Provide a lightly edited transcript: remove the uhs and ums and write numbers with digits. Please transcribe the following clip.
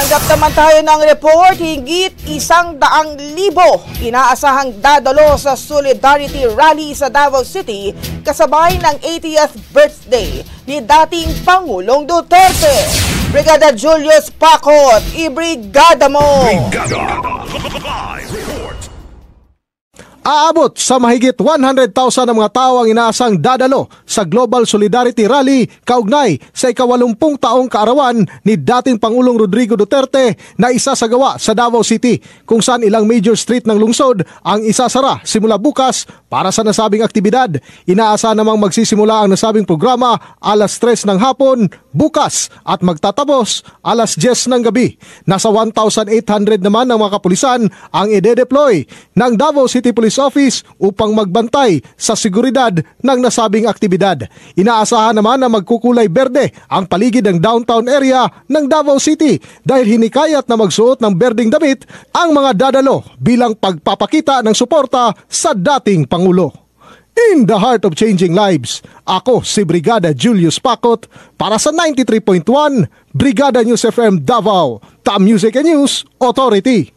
Nakatanggap naman tayo ng report, higit 100,000 inaasahang dadalo sa Solidarity Rally sa Davao City kasabay ng 80th birthday ni dating Pangulong Duterte. Brigada Julius Pacot, ibrigada mo! Aabot sa mahigit 100,000 ang mga tao ang inaasang dadalo sa Global Solidarity Rally kaugnay sa ika-80 taong kaarawan ni dating Pangulong Rodrigo Duterte na isasagawa sa Davao City, kung saan ilang major street ng lungsod ang isasara simula bukas para sa nasabing aktibidad. Inaasahan namang magsisimula ang nasabing programa alas 3 ng hapon bukas at magtatapos alas 10 ng gabi. Nasa 1,800 naman ng mga kapulisan ang ide-deploy ng Davao City Police Office upang magbantay sa seguridad ng nasabing aktibidad. Inaasahan naman na magkukulay berde ang paligid ng downtown area ng Davao City dahil hinikayat na magsuot ng berdeng damit ang mga dadalo bilang pagpapakita ng suporta sa dating Pangulo. In the heart of changing lives, ako si Brigada Julius Pacot para sa 93.1 Brigada News FM Davao, The Music and News Authority.